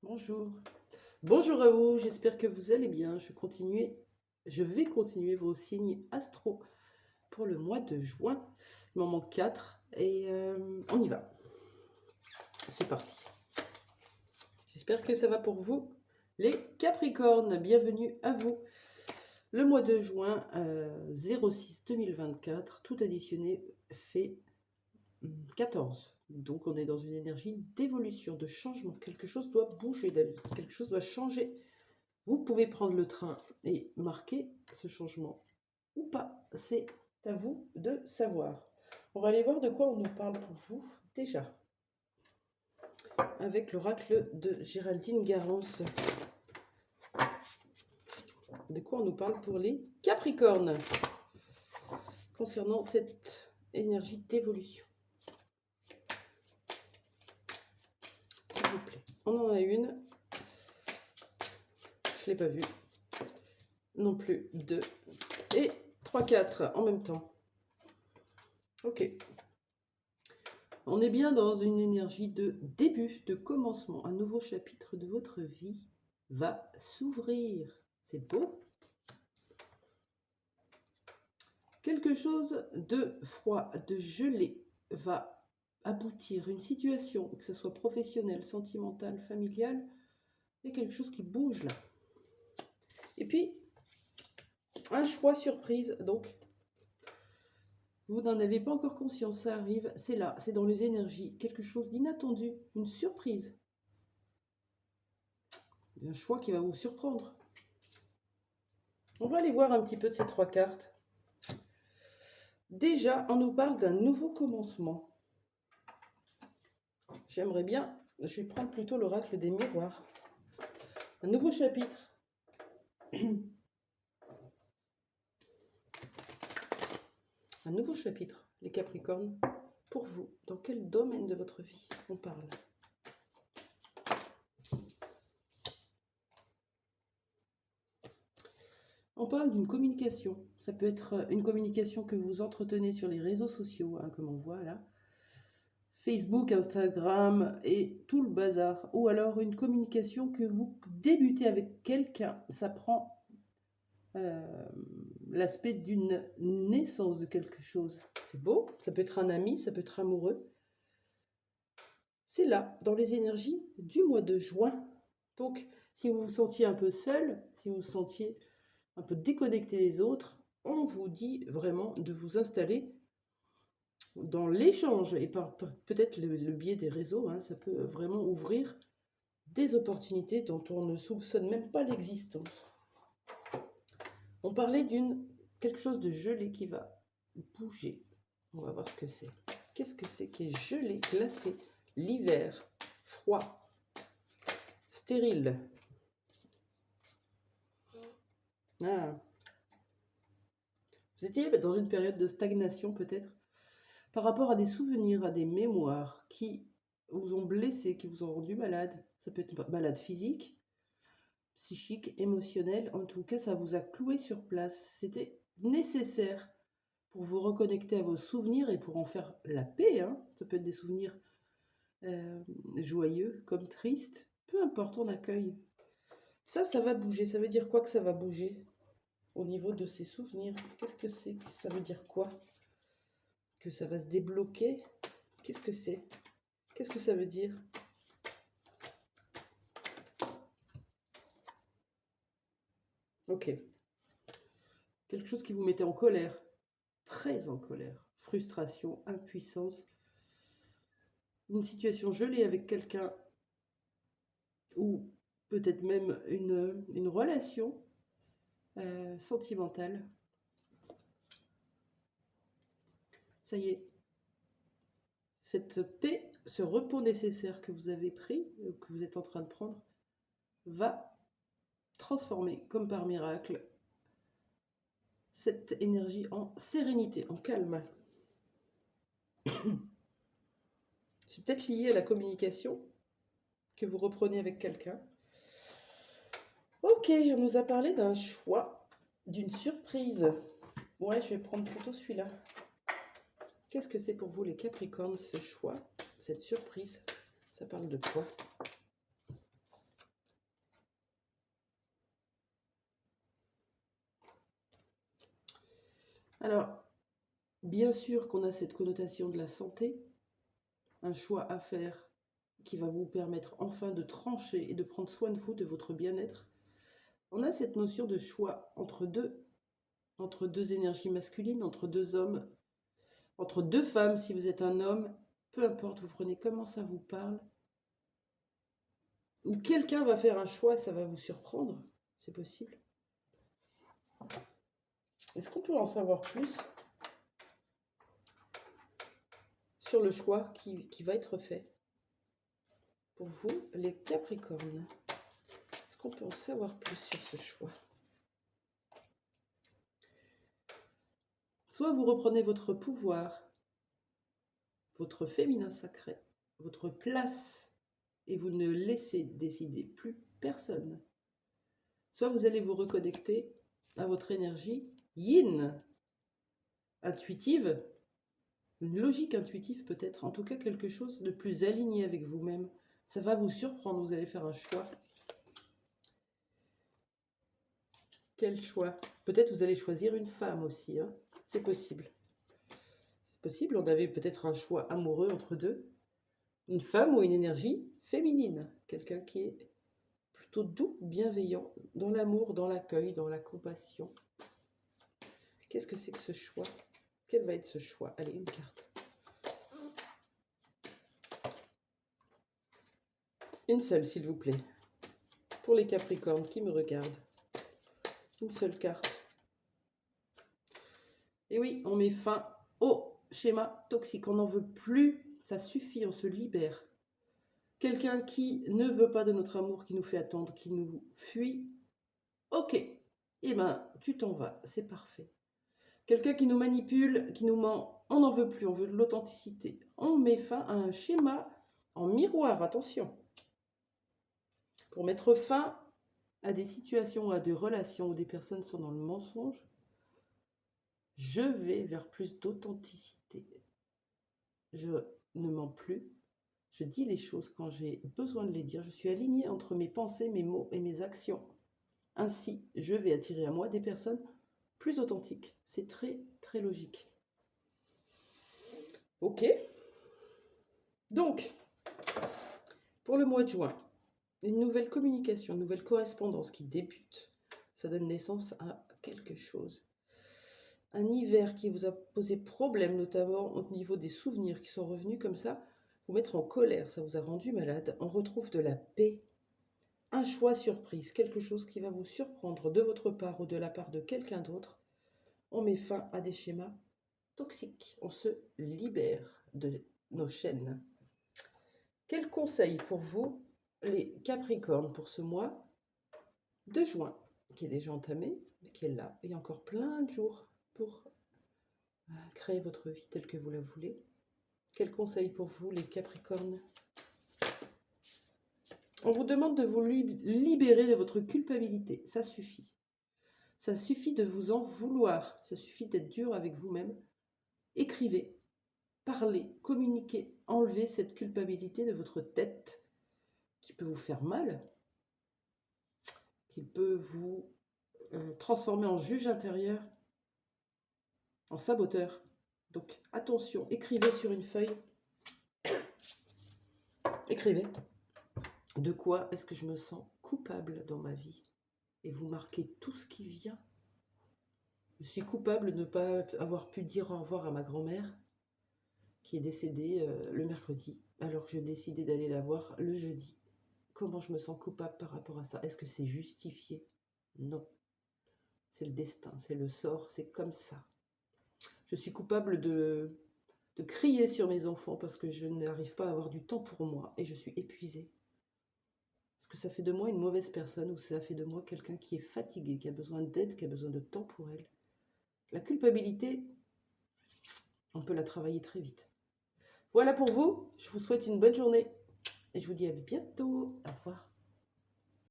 Bonjour. Bonjour à vous, j'espère que vous allez bien. Je vais continuer vos signes astro pour le mois de juin. Il m'en manque 4 et on y va. C'est parti. J'espère que ça va pour vous. Les Capricornes, bienvenue à vous. Le mois de juin 06-2024, tout additionné fait 14. Donc on est dans une énergie d'évolution, de changement. Quelque chose doit bouger, quelque chose doit changer. Vous pouvez prendre le train et marquer ce changement ou pas. C'est à vous de savoir. On va aller voir de quoi on nous parle pour vous déjà. Avec l'oracle de Géraldine Garance. De quoi on nous parle pour les Capricornes concernant cette énergie d'évolution. S'il vous plaît. On en a une. Je ne l'ai pas vue. Non plus 2. Et 3, 4 en même temps. Ok. On est bien dans une énergie de début, de commencement. Un nouveau chapitre de votre vie va s'ouvrir. C'est beau. Quelque chose de froid, de gelé va aboutir. Une situation, que ce soit professionnelle, sentimentale, familiale, il y a quelque chose qui bouge là. Et puis, un choix surprise. Donc, vous n'en avez pas encore conscience, ça arrive. C'est là, c'est dans les énergies. Quelque chose d'inattendu, une surprise. Un choix qui va vous surprendre. On va aller voir un petit peu de ces 3 cartes. Déjà, on nous parle d'un nouveau commencement. J'aimerais bien, je vais prendre plutôt l'oracle des miroirs. Un nouveau chapitre. Un nouveau chapitre, les Capricornes, pour vous. Dans quel domaine de votre vie on parle ? On parle d'une communication. Ça peut être une communication que vous entretenez sur les réseaux sociaux, hein, comme on voit là. Facebook, Instagram et tout le bazar. Ou alors une communication que vous débutez avec quelqu'un. Ça prend l'aspect d'une naissance de quelque chose. C'est beau. Ça peut être un ami, ça peut être amoureux. C'est là, dans les énergies du mois de juin. Donc, si vous vous sentiez un peu seul, si vous vous sentiez un peu déconnecté des autres, on vous dit vraiment de vous installer dans l'échange et par peut-être le biais des réseaux, hein, ça peut vraiment ouvrir des opportunités dont on ne soupçonne même pas l'existence. On parlait quelque chose de gelé qui va bouger. On va voir ce que c'est. Qu'est-ce que c'est qui est gelé, glacé, l'hiver, froid, stérile. Ah. Vous étiez dans une période de stagnation peut-être par rapport à des souvenirs, à des mémoires qui vous ont blessé, qui vous ont rendu malade. Ça peut être malade physique, psychique, émotionnel. En tout cas, ça vous a cloué sur place. C'était nécessaire pour vous reconnecter à vos souvenirs et pour en faire la paix. Hein. Ça peut être des souvenirs joyeux comme tristes. Peu importe, on accueille. Ça va bouger. Ça veut dire quoi que ça va bouger au niveau de ces souvenirs? Qu'est-ce que c'est? Ça veut dire quoi? Que ça va se débloquer? Qu'est-ce que c'est? Qu'est-ce que ça veut dire? Ok. Quelque chose qui vous mettait en colère, très en colère, frustration, impuissance, une situation gelée avec quelqu'un ou peut-être même une relation sentimentale. Ça y est, cette paix, ce repos nécessaire que vous avez pris, que vous êtes en train de prendre, va transformer comme par miracle cette énergie en sérénité, en calme. C'est peut-être lié à la communication que vous reprenez avec quelqu'un. Ok, on nous a parlé d'un choix, d'une surprise. Ouais, je vais prendre plutôt celui-là. Qu'est-ce que c'est pour vous les Capricornes, ce choix, cette surprise? Ça parle de quoi? Alors, bien sûr qu'on a cette connotation de la santé, un choix à faire qui va vous permettre enfin de trancher et de prendre soin de vous, de votre bien-être. On a cette notion de choix entre deux énergies masculines, entre deux hommes, entre deux femmes si vous êtes un homme, peu importe, vous prenez comment ça vous parle. Ou quelqu'un va faire un choix, ça va vous surprendre, c'est possible. Est-ce qu'on peut en savoir plus sur le choix qui va être fait pour vous, les Capricornes? Est-ce qu'on peut en savoir plus sur ce choix? Soit vous reprenez votre pouvoir, votre féminin sacré, votre place, et vous ne laissez décider plus personne. Soit vous allez vous reconnecter à votre énergie yin, intuitive, une logique intuitive peut-être, en tout cas quelque chose de plus aligné avec vous-même. Ça va vous surprendre, vous allez faire un choix. Quel choix? Peut-être vous allez choisir une femme aussi, hein. C'est possible. C'est possible, on avait peut-être un choix amoureux entre deux. Une femme ou une énergie féminine, quelqu'un qui est plutôt doux, bienveillant, dans l'amour, dans l'accueil, dans la compassion. Qu'est-ce que c'est que ce choix? Quel va être ce choix? Allez, une carte. Une seule, s'il vous plaît. Pour les Capricornes qui me regardent. Une seule carte. Et oui, on met fin au schéma toxique. On n'en veut plus. Ça suffit, on se libère. Quelqu'un qui ne veut pas de notre amour, qui nous fait attendre, qui nous fuit. Ok. Eh ben, tu t'en vas. C'est parfait. Quelqu'un qui nous manipule, qui nous ment, on n'en veut plus. On veut de l'authenticité. On met fin à un schéma en miroir. Attention. Pour mettre fin à des situations, à des relations où des personnes sont dans le mensonge, je vais vers plus d'authenticité. Je ne mens plus. Je dis les choses quand j'ai besoin de les dire. Je suis alignée entre mes pensées, mes mots et mes actions. Ainsi, je vais attirer à moi des personnes plus authentiques. C'est très, très logique. Ok. Donc, pour le mois de juin, une nouvelle communication, une nouvelle correspondance qui débute. Ça donne naissance à quelque chose. Un hiver qui vous a posé problème, notamment au niveau des souvenirs qui sont revenus comme ça, vous mettre en colère, ça vous a rendu malade. On retrouve de la paix, un choix surprise, quelque chose qui va vous surprendre de votre part ou de la part de quelqu'un d'autre. On met fin à des schémas toxiques, on se libère de nos chaînes. Quel conseil pour vous, les Capricornes, pour ce mois de juin, qui est déjà entamé, mais qui est là, et encore plein de jours pour créer votre vie telle que vous la voulez. Quel conseil pour vous, les Capricornes? On vous demande de vous libérer de votre culpabilité. Ça suffit. Ça suffit de vous en vouloir. Ça suffit d'être dur avec vous-même. Écrivez, parlez, communiquez. Enlevez cette culpabilité de votre tête qui peut vous faire mal, qui peut vous transformer en juge intérieur, en saboteur. Donc attention, écrivez sur une feuille. Écrivez. De quoi est-ce que je me sens coupable dans ma vie? Et vous marquez tout ce qui vient. Je suis coupable de ne pas avoir pu dire au revoir à ma grand-mère, qui est décédée le mercredi, alors que je décidais d'aller la voir le jeudi. Comment je me sens coupable par rapport à ça? Est-ce que c'est justifié? Non. C'est le destin, c'est le sort, c'est comme ça. Je suis coupable de crier sur mes enfants parce que je n'arrive pas à avoir du temps pour moi et je suis épuisée. Est-ce que ça fait de moi une mauvaise personne ou ça fait de moi quelqu'un qui est fatigué, qui a besoin d'aide, qui a besoin de temps pour elle? La culpabilité, on peut la travailler très vite. Voilà pour vous, je vous souhaite une bonne journée et je vous dis à bientôt. Au revoir.